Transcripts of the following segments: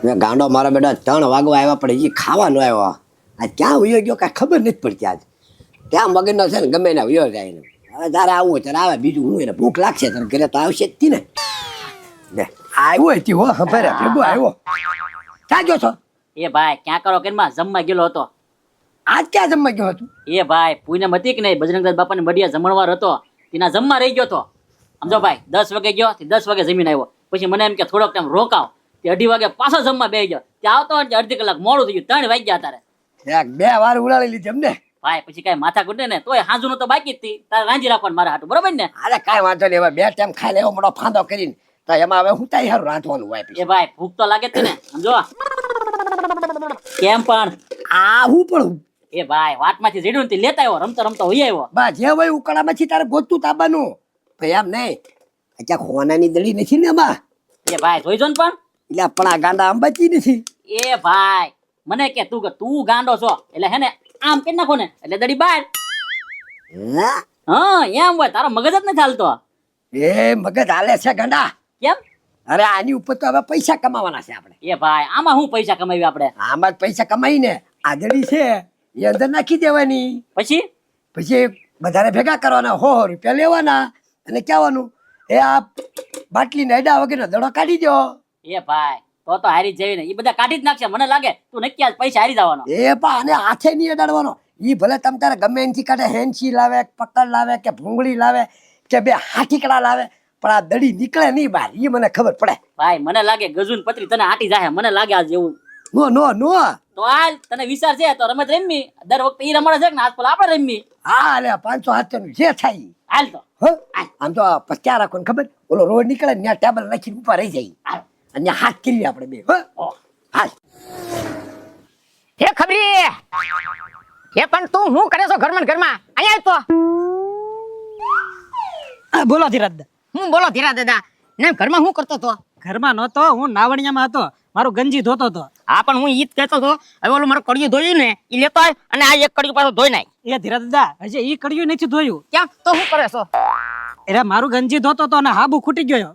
મેં ગાંડો મારા બેટા 3 વાગવા આવ્યા પણ હજી ખાવા ન આવ્યો. આ ક્યાં વયો ગયો કાંઈ ખબર નથી પડતી આજ. ત્યાં મગજનો છે ને ગમે ને વયો જાય ને. હવે તારે આવવું હોય ત્યારે આવે, બીજું હું એને ભૂખ લાગશે ત્યારે ઘરે તો આવશે જ તી ને. લે આવ્યો હતી હો, ખબર ભેગો આવ્યો. ક્યાં ગયો છો? એ ભાઈ ક્યાં કરો કેનમાં જમવા ગયેલો હતો. આજ ક્યાં જમવા ગયો હતું? એ ભાઈ પૂનમ હતી કે નહીં, બજરંગદાસ બાપાને મઢિયા જમણવાર હતો, તેના જમવા રહી ગયો હતો. સમજો ભાઈ 10 વાગે ગયો, 10 વાગે જમીન આવ્યો. પછી મને એમ કે થોડોક ટાઈમ રોકાવ, તે 2:30 વાગે પાછો જમવા બેસી ગયો. ત્યાં આવતો હોય અડધી કલાક મોડું થઈ ગયું, 3 વાગ્યા તારે. 2 વાર ઉડાડી લીધી એમને. ભાઈ પછી કઈ માથા કૂટે ને તોય હાજુ તો બાકી જ હતી, તારે રાંધી રાખવાનું મારા હાટું, બરોબર ને? અરે કાંઈ વાંધો નહીં, હવે 2 ટાઈમ ખાઈ લેવો મોટો ફાંદો કરીને તો એમાં હવે હું તાઈ હારું રાંધવાનું હોય. એ ભાઈ ભૂખ તો લાગે જ ને, સમજો કેમ પણ આ હું પણ એ ભાઈ વાટમાંથી જેડું ને લેતા આવ્યો, રમતો રમતો હોય આવ્યો. બા જે હોય ઉકળામાંથી તારે ગોતું તાબાનું. ભાઈ એમ નહીં, ક્યાં ખોનાની દડી નથી ને એમાં. એ ભાઈ જોઈજો ને પણ એટલે પણ આ ગાંડા અંબાચી નથી. એ ભાઈ મને કે તું ગાંડો છો એટલે હે ને આમ કરી નાખો ને એટલે દડી બહાર. હા એમ હોય, તારો મગજ જ નથી હાલતો. એ મગજ હાલે છે ગાંડા. કેમ? અરે આની ઉપર તો હવે પૈસા કમાવાના છે આપણે. એ ભાઈ આમાં હું પૈસા કમાવી આપણે? આમાં જ પૈસા કમાઈને આ દડી છે એ અંદર નાખી દેવાની. પછી બધાને ભેગા કરવાના, 100 રૂપિયા લેવાના અને કહેવાનું એ આ બાટલી ને અડા વગેરે દડો કાઢી દો. એ ભાઈ તો હારી જ જઈ ને, એ બધા કાઢી જ નાખશે મને લાગે. તું નક્કી આજ પૈસા હારી જવાનો. એ પા અને હાથે નહીં અડાડવાનો. ઈ ભલે તમ તારે ગમે એનથી કાઢે, હેન્સી લાવે, પકડ લાવે કે ભૂંગળી લાવે કે 2 હાથીકડા લાવે, પણ આ દડી નીકળે નહીં બહાર. ઈ મને ખબર પડે. ભાઈ મને લાગે ગજુન પત્રી તને આટી જાય, મને લાગે આજ એવું. નો નો નો તો હાલ તને વિચાર છે તો રમત રમી, દર વખતે ઈ રમણ છે ને આજ પેલા આપણે રમી. હા લે 500 નું જે થાય હાલ તો આમ તો પચ્યા રાખો ને ખબર, ઓલો રોડ નીકળે ને ત્યાં ટેબલ નાખીને ઉપર રહી જાય અને હાથ કરી આપણે બે. હાલ હે ખબરી, હે પણ તું શું કરે છો ઘરમાં અહીંયા તો? બોલો ધીરજ. હું બોલો ધીરા દાદા ને ઘરમાં શું કરતો તો? ઘરમાં નહોતો, હું નાવણિયામાં હતો, મારું ગંજી ધોતો હતો. હા પણ હું ઈ જ કહેતો હતો, હવે ઓલું મારું કડિયું ધોયું ને ઈ લેતો આય અને આ એક કડિયું પાછો ધોઈ નાખ. એ ધીરજ દાદા હજી ઈ કડિયું નથી ધોયું. કેમ? તો શું કરે છો? એટલે મારું ગંજી ધોતો હતો અને હાબુ ખૂટી ગયો.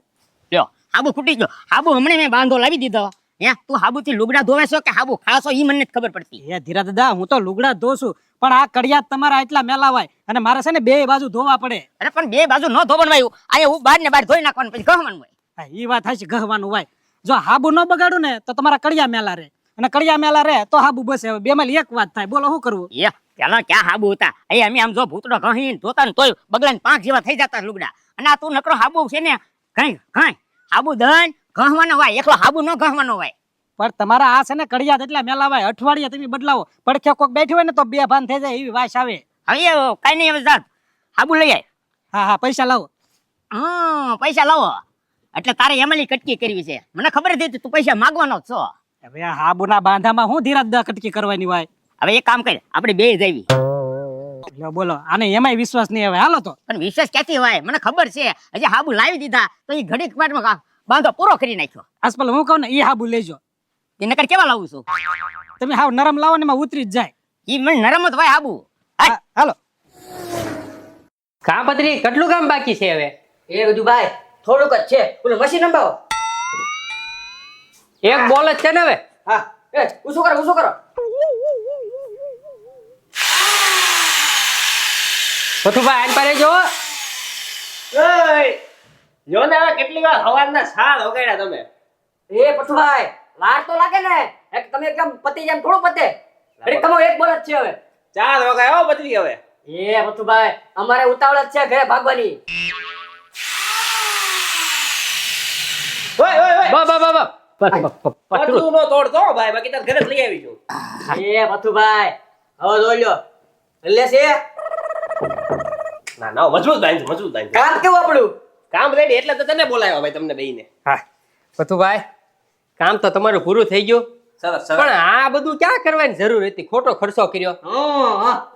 લ્યો હાબુ ખૂટી ગયો. હાબુ હમણે મેં બાંધો લાવી દીધો. હે તું હાબુ થી લુગડા ધોવે છો કે હાબુ ખાશો ઈ મને નથી ખબર પડતી. એ ધીરજ દાદા હું તો લુગડા ધોઉં છું, પણ આ કડિયા તમારા એટલા મેલાવાય અને મારે છે ને 2 બાજુ ધોવા પડે. અરે પણ 2 બાજુ ન ધોવાનું, અહીંયા હું બહાર ને બહાર ધોઈ નાખવાનું પછી ગહવાનું હોય. હા ઈ વાત થાય છે, ગહવાનું હોય. જો હાબુ ન બગાડું ને તો તમારા કડિયા મેલા રહે, અને કડિયા મેલા રહે તો હાબુ બસે. હવે 2 માં એક વાત થાય, બોલો શું કરવું? એ પેલા ક્યાં હાબુ હતા? અહીંયા અમે આમ જો ભૂતડો ઘહી ધોતા ને તોય બગલાને 5 જેવા થઈ જતા લુગડા. અને આ તું નકરો હાબુ છે ને ઘઈ હાબુ દન ગહવાનો હોય, એકલો હાબુ ન ગહવાનો હોય. પણ તમારા આ છે ને કડિયા એટલા મેલાવાય, અઠવાડિયે તમે બદલાવો, પડખે કોક બેઠી હોય ને તો 2 ભાન થઈ જાય એવી વાસ આવે. હવે કઈ નહીં, હવે જાત હાબુ લઈ આય. હા પૈસા લાવો. પૈસા લાવો એટલે તારે એમલી કટકી કરવી છે. મને ખબર હતી તું પૈસા માંગવાનો છો. હવે આ હાબુના બાંધામાં હું ધીરજ કટકી કરવાની હોય? હવે એક કામ કર, આપણે 2 જઈવી. લ્યો બોલો, આને એમાંય વિશ્વાસ નહીં. હવે હાલો તો. પણ વિશ્વાસ ક્યાંથી હોય? મને ખબર છે હજી હાબુ લાવી દીધા તો એ ઘડીક વારમાં બાંધો પૂરો કરી નાખ્યો. આજપલ હું કહું ને એ હાબુ લેજો. એ નકર કેવા લાવું છું? તમે હાવ નરમ લાવો ને એમાં ઉતરી જ જાય. ઈ મને નરમ જ હોય હાબુ. હાલો. કામ પત્રી કેટલું કામ બાકી છે હવે? એ બધું ભાઈ થોડુંક જ છે. પેલું મશીન નંબાવો. એક બોલ જ છે ને હવે? હા એ ઉસો કરો. પથુભાઈ આન પારે જો. જો ને હવે કેટલી વાર હવારના સાલ વગાડ્યા તમે. એ પઠુભાઈ વાર તો લાગે ને, એક તમે એકદમ પતિ જેમ થોડું પતે. અરે તમારો એક બોલ જ છે હવે. 4 વગાડ્યો બદલી હવે. એ પઠુભાઈ અમારે ઉતાવળ જ છે ઘરે ભાગવાની. પતરું નો તોડતો ભાઈ, બાકી તાર ઘરે જ લઈ આવી છું. એ પઠુભાઈ હવે જોઈ લો. લે છે ના મજબૂત બાંધ. કામ કેવું આપણું? કામ રેડી એટલે તો તને બોલાવ્યો ભાઈ, તમને બેયને. હા પથુભાઈ, કામ તો તમારું પૂરું થઈ ગયું. સરસ. પણ આ બધું ક્યાં કરવાની જરૂર હતી? ખોટો ખર્ચો કર્યો.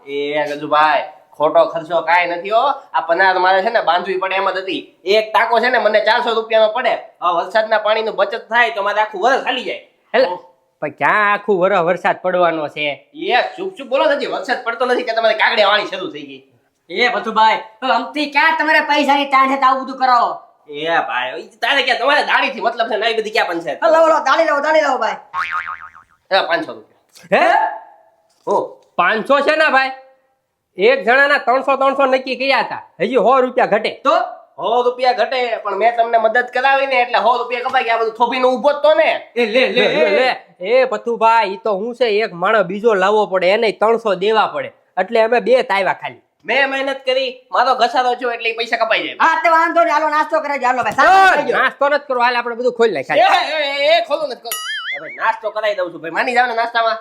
એ ગજુભાઈ ખોટો ખર્ચો કાંઈ નથી હો. આ પનાર મારે છે ને બાંધવી પડે એમ જ હતી. એક ટાંકો છે ને મને 400 રૂપિયાનો પડે. હવે વરસાદના પાણીનું બચત થાય તો મારે આખું વરસ ખાલી જાય. એટલે પણ ક્યાં આખું વરસાદ પડવાનો છે? એ ચૂપ બોલો હજી વરસાદ પડતો નથી કે તમારે કાગડિયા વાણી શરૂ થઈ ગઈ. એ પઠુભાઈ અમથી ક્યાં તમારે પૈસાની તાણ છે આવું બધું કરાવો? એ ભાઈ તારે ક્યાં તમારે દાઢીથી મતલબ છે નવી બધી ક્યાં પંચાયત દાડી લાવો ભાઈ. 500 રૂપિયા હે હો 500 છે ને ભાઈ એક જણાના 300 નક્કી કર્યા હતા હજી 100 રૂપિયા ઘટે તો 100 રૂપિયા ઘટે પણ મેં તમને મદદ કરાવી ને એટલે 100 રૂપિયા કપાઈ ગયા બધું થોભીને ઊભો જ તો ને એ લે એ પથુભાઈ ઈ તો હું છે એક માણસ બીજો લાવવો પડે એને 300 દેવા પડે એટલે અમે બે તાવ્યા ખાલી મેં મહેનત કરી મારો ઘસારો છો એટલે ઈ પૈસા કપાઈ જાય હા તે વાંધો નહીં, હાલો નાસ્તો કરે છે, હાલો ભાઈ. નાસ્તો નથી કરો હાલ આપણે બધું ખોલી નાખાય એ ખોલો નથી ખોલો ભાઈ નાસ્તો કરાવી દઉં છું ભાઈ માની જાવ ને નાસ્તામાં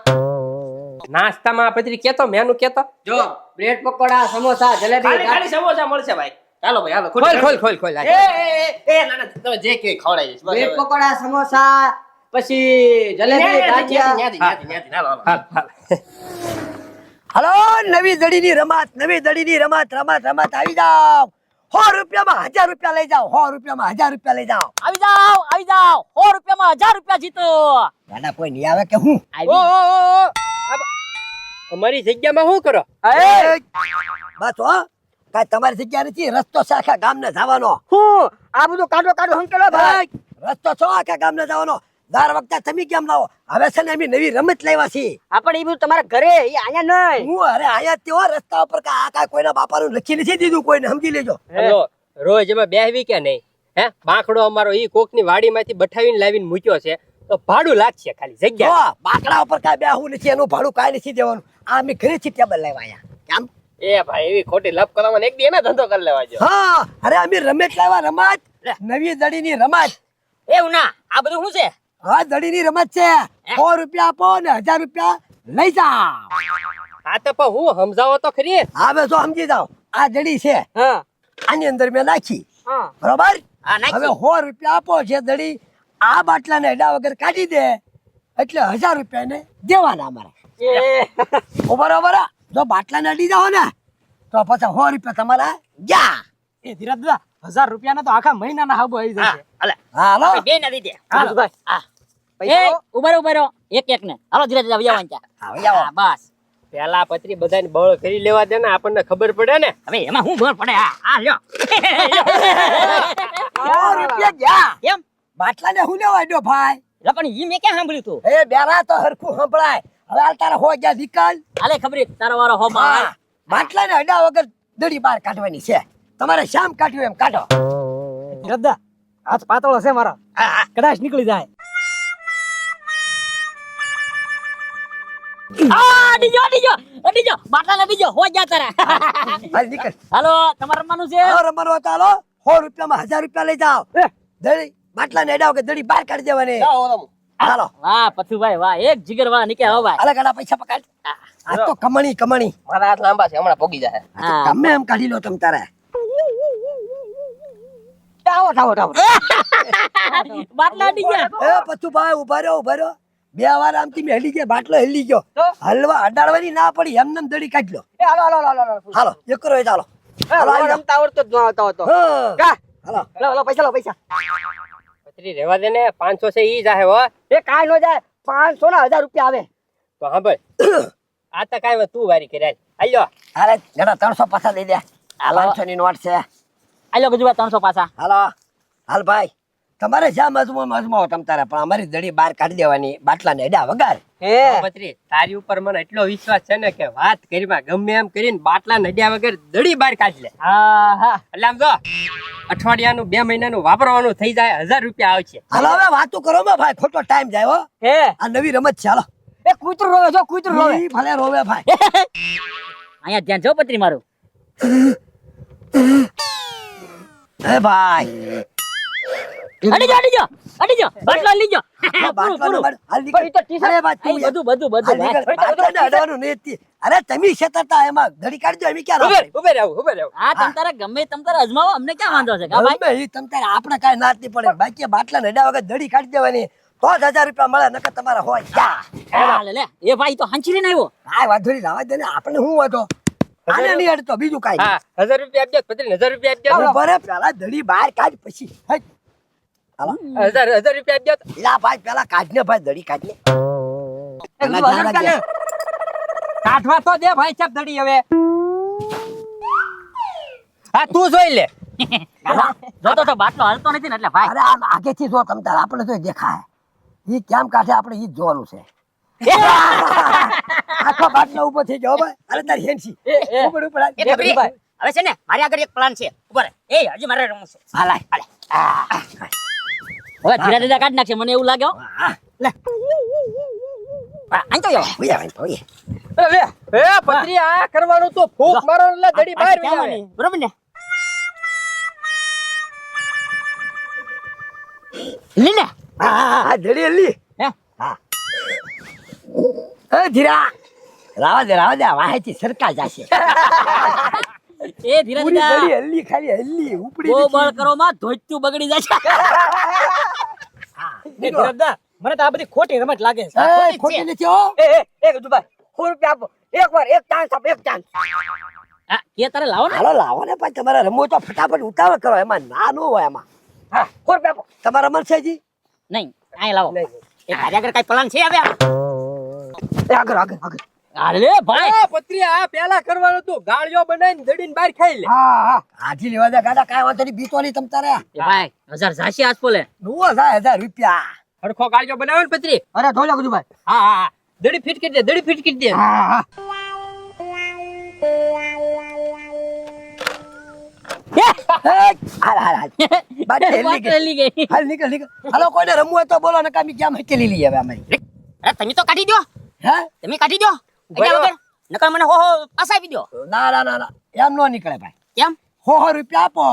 નાસ્તામાં પતરી કેતો મેનુ કેતો જો બ્રેડ પકોડા, સમોસા, જલેબી. ખાલી ખાલી સમોસા મળશે ભાઈ ચાલો ભાઈ હાલો ખોલ ના ના તમે જે કે ખવડાવી દઈશ બસ બ્રેડ હવે. પકોડા, સમોસા, પછી જલેબી, ગાંઠિયા. ન્યાથી, હાલો, હાલો. હલો, નવી દડીની રમત આવી જાવ. 100 રૂપિયામાં 1000 રૂપિયા લઈ જાઓ. 100 રૂપિયામાં 1000 રૂપિયા લઈ જાઓ. આવી જાઓ 100 રૂપિયામાં 1000 રૂપિયા જીતો. ગાડા કોઈ નહીં આવે કે હું? અમારી જગ્યામાં શું કરો બસ હો, કાંઈ તમારી જગ્યા નથી. રસ્તો છે આખા ગામને જવાનો. હું આ બધું કાઢો હંકેલો ભાઈ રસ્તો છો આખા ગામને જવાનો. દર વખતે તમે કેમ લાવો? હવે છે ને અમે નવી રમત લાવ્યા છીએ. આપણે એ બધું તમારા ઘરે એ અહીંયા નહીં હું અરે આયા તેઓ રસ્તા ઉપર આ કાંઈ કોઈના બાપાનું લખી નથી દીધું, કોઈને સમજી લેજો. હલો રોજ એમાં બેહવી કે નહીં હે બાંકડો અમારો ઈ કોકની વાડીમાંથી બઠાવીને લાવીને મૂક્યો છે તો ભાડું લાગશે ખાલી જગ્યા જો બાકડા ઉપર કાંઈ બેહવું નથી, એનું ભાડું કાંઈ નથી દેવાનું. આ અમે ઘરેથી ટેબલ લાવ્યા અહીંયા. કેમ? એ ભાઈ એવી ખોટી લપ કરવામાં એક દી એના ધંધો કરી લેવા જો હા, અરે અમે રમત લાવ્યા, રમત નવી દડીની રમત. એવું ના આ બધું શું છે હા, દડીની રમત છે. 100 રૂપિયા આપો ને 1000 રૂપિયા લઈ જાઓ. હા તો પણ હું સમજાવો તો ખરી હવે જો સમજી જાઓ, આ દડી છે, હા આની અંદર મેં નાખી, હા બરોબર? હા, નાખી. હવે 100 રૂપિયા આપો છે દડી, આ બાટલાને અડા વગર કાઢી દે એટલે 1000 રૂપિયા ને દેવાના અમારે. બરોબર? જો બાટલાને અડી જાઓ ને તો પછી 100 રૂપિયા તમારા ગયા. એ ધીરજ દાદા 1000 રૂપિયાના તો આખા મહિનાના હાબુ આવી જશે. હાલો, બે ના દીધે હાલો. એ ઉભા રહો એક ને હાલો ધીરે ધીરે આવવાનું ત્યાં. આવી જાઓ. હા, બસ પેલા પતરી બધાને બળ કરી લેવા દે ને આપણને ખબર પડે ને હવે એમાં શું ખબર પડે આ લ્યો 100 રૂપિયા ગયા. કેમ બાટલાને હું લેવા આડ્યો ભાઈ? એટલે પણ ઈ મેં ક્યાં સાંભળ્યું તું એ બેરા તો હરખું સંભળાય. હવે હાલ તારા હો ગયા વિકલ. હાલે ખબરી તારો વારો હો બાર. હા, બાટલાને અડા વગર દડી બહાર કાઢવાની છે. તમારે શામ કાઢ્યું એમ કાઢો. ધીરજ દા હાથ પાતળો છે મારો, કદાચ નીકળી જાય. અડીજો બાટલા અડીજો હો જા તારા. હાલ નીકળ. હાલો તમારે રમવાનું છે. હવે રમવાનો હતો, હાલો. 100 રૂપિયામાં 1000 રૂપિયા લઈ જાઓ. દડી બાટલાને અડા વગર દડી બહાર કાઢી દેવાની. હાલો, વાહ પથુભાઈ વાહ એક જીગર વાળા નીકળ્યા હો ભાઈ. હાલે ગાડા પૈસા પકડ. આ તો કમણી. મારા હાથ લાંબા છે હમણાં પોગી જાય હા. ગમે એમ કાઢી લો તમ તારે. બાટલા અડી ગયા. એ પછું ભાઈ ઉભા રહ્યો. 2 વાર આમથી મેં હેલી ગયા, બાટલો હેલી ગયો. હલવા અડાડવાની ના પડી, એમને એમ દડી કાઢી લો. હાલો એકરો એ ચાલો. રમતા આવડતો જ ન આવતો હતો હા. હાલો. પૈસા પતરી રહેવા દે ને 500 છે ઈ જાહે હો એ કાઈ નો જાય 500 ના 1000 રૂપિયા આવે તો હા ભાઈ આ તો કાંઈ તું વારી કર્યા આલ્યો હાલે ગડા 300 પાછા દઈ દે. હાલો. 500 ની નોટ છે. આલો ગજુભાઈ 300 પાછા. હાલ ભાઈ, તમારે જ્યાં મજમો તમ તારે, પણ અમારી દડી બહાર કાઢી દેવાની, બાટલાને અડા વગાર. પતરી તારી ઉપર મને એટલો વિશ્વાસ છે ને કે વાત કરીમાં ગમે એમ કરીને બાટલા નડ્યા વગર દડી બહાર કાઢી લે હા એટલે આમ જો અઠવાડિયાનું 2 મહિનાનું વાપરવાનું થઈ જાય 1000 રૂપિયા આવશે હાલો હવે વાતું કરો માં ભાઈ, ખોટો ટાઈમ જાય હો. આ નવી રમત છે. હાલો. એ કૂતરું રોવે જો કૂતરું રોવે ઈ ભલે રોવે ભાઈ. અહીંયા ધ્યાન જો પત્રી મારું. એ ભાઈ અડીજો બાટલા લીજો. આ બાટલાનો પૂરું. હાલ નીકળ. પણ ઈ તો ટી-શર્ટ- અરે ભાઈ, તું યાર. બધું હાલ નીકળ. ભાઈ. બાટલાને અડવાનું નહીં હતી. અરે તમે છેતરતા, એમાં દડી કાઢી દો, એમ ક્યાં ઉભે રાખો? ઉભે રહો હા તમ તારે ગમે તમ તારે અજમાવો અમને ક્યાં વાંધો છે કા ભાઈ. ગમે ઈ તમ તારે, આપણે કાંઈ નાત નહીં પડે. બાકી બાટલાને અડ્યા વગર દડી કાઢી દેવાની, તો જ 1000 રૂપિયા મળે, નકર તમારા હોય જા. હા, લે એ ભાઈ તો હંચી લઈને આવ્યો. કાંઈ વાંધો નહીં, લાવા દે ને. આપણે શું વાંધો? આને નહીં અડતો, બીજું કાંઈ નહીં. હા 1000 રૂપિયા આપજો પતરી 1000 રૂપિયા આપજો ઉભો રે, પેલા દડી બહાર કાઢ પછી. હટ. હાલો. 1000 રૂપિયા આપજો લા ભાઈ, પેલા કાઢને ભાઈ, દડી કાઢને. પેલા ધ્યાન રાખજે. કાઢવા તો દે ભાઈ સાહેબ દડી હવે હા તું જોઈ લે જોતો તો બાટલો હાલતો નથી ને એટલે ભાઈ અરે આમ આગેથી જો તમ તાર આપણે તો દેખાય ઈ કેમ કાઢે આપણે ઈ જ જોવાનું છે આખો બાટલો ઉભો થઈ ગયો ભાઈ અરે તારી હેન્સી ઉપર ઉપર એ ગભરી. હવે છે ને મારી આગળ એક પ્લાન છે ઉપર એ હજી મારે રમવું છે હાલે હાલે હવે ધીરા ધીરા કાઢી નાખશે મને એવું લાગે હો. અહીં તો જાઓ. ભૈયા ભાઈ ભૈયા એ પત્રી આ કરવાનું તો ફૂંક મારો એટલે દડી બહાર આ આવે બરોબર ને લી ને હા જડી લી હે હા એ ધીરા રાવા દે વાહેથી સરકા જાશે એ ધીરા પૂરી ધીરા જડી હલ્લી ખાલી હલ્લી ઉપડી બહુ બળ કરો માં ધોઈતું બગડી જશે એ ધીરજદા, મને તો આ બધી ખોટી રમત લાગે છે એ ખોટી નથી હો એ ગજુભાઈ 100 રૂપિયા આપો એકવાર એક ચાન્સ આપો એક ચાન્સ હા કે તારે લાવો ને હાલો લાવો ને પણ તમારે રમવો તો ફટાફટ ઉતાવળ કરો એમાં ના નો હોય એમાં હા 100 રૂપિયા આપો તમારે રમશે જી નહીં અહીં લાવો એ મારી આગળ કઈ પ્લાન છે હવે આગળ આગળ આગળ અરે ભાઈ એ પત્રી આ પેલા કરવાનું તો ગાળિયો બનાવીને દડીને બહાર ખાઈ લે હા હા આજી લેવા દે ગાડા કાંઈ વાંધો નહીં બીતો નહીં તમ તારે એ ભાઈ 1000 ઝાંસી આજ બોલે નુવો થાય 1000 રૂપિયા હરખો ગાળિયો બનાવ્યો ને પત્રી અરે ધોજો બધું ભાઈ હા હા હા દડી ફિટ કરી દે દડી ફિટ કરી દે હા હા હાલ હાલ હાલ બાકી હેલી વાત ગઈ રેલી ગઈ હાલ નીકળ નીકળ હાલો કોઈને રમવું હોય તો બોલો ને કામી ક્યાં હકેલી લઈએ હવે અમારી અરે તમે તો કાઢી દો હે તમે કાઢી દો અહીંયા વગર નકર મને હો પાછા આપી દો ના ના ના ના એમ નો નીકળે ભાઈ કેમ 100 રૂપિયા આપો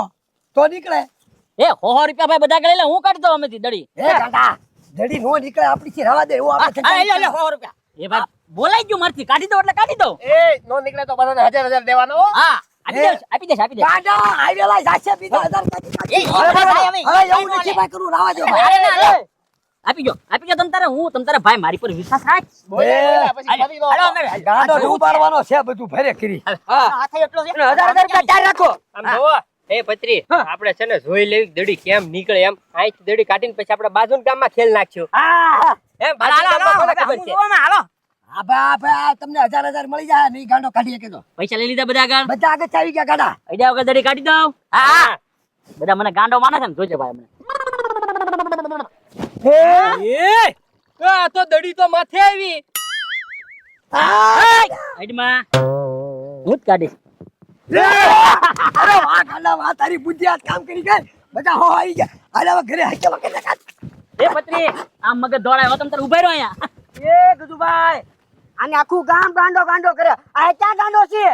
તો નીકળે એ 100 રૂપિયા ભાઈ બધા ગળી લે હું કાઢી દઉં અમેથી દડી એ કાકા જડી નો નીકળે આપણી થી રવા દે એવું આપણે હા લે લે 100 રૂપિયા એ ભાઈ બોલાઈ ગયું મારથી કાઢી દો એટલે કાઢી દો એ નો નીકળે તો બધાને 1000 દેવાનો હો. હા આપી દે આપી દે આપી દે ગાડા આઈડેલા જાશે બીજા 1000 કાઢી એ ભાઈ હવે હવે એવું નથી ભાઈ કરું રાવા દો ભાઈ અરે ના લે આપી ગયો તમ તારે હું તમ તારે ભાઈ મારી પર વિશ્વાસ રાખ બોલે પેલા પછી ફરી નો હાલો અમે ગાડો ઉપાડવાનો છે બધું ભરે કરી હાથે એટલો છે 1000 રૂપિયા ચાર રાખો આમ જોવો એ પત્રી આપણે છે ને જોઈ લેવી દડી કેમ નીકળે એમ આઈથી દડી કાઢીને પછી આપણે બાજુના ગામમાં ખેલ નાખ્યું હા એમ હાલો બાજુના હાલો ગામમાં કોને ખબર છે હાલો હા ભાઈ તમને 1000 મળી જાય નહીં ગાંડો કાઢી શકે તો પૈસા લઈ લીધા બધા આગળ બધા આગળ ચાવી ગયા ગાડા આઈડિયા વગર દડી કાઢી દઉં હા બધા મને ગાંડો માને છે ને જોજે ભાઈ મને એ આ તો દડી તો માથે આવી આઈડમાં હું જ કાઢીશ અરે વાહ ગાંડા વાહ તારી બુદ્ધિ આજ કામ કરી ગઈ બધા હો આવી ગયા હાલ હવે ઘરે હકે વકે કાઢ એ પત્રી આમ મગજ દોડાયો તમ તારે ઉભા રહ્યો અહીંયા એ ગજુભાઈ આને આખું ગામ ગાંડો ગાંડો કરે આ ક્યાં ગાંડો છે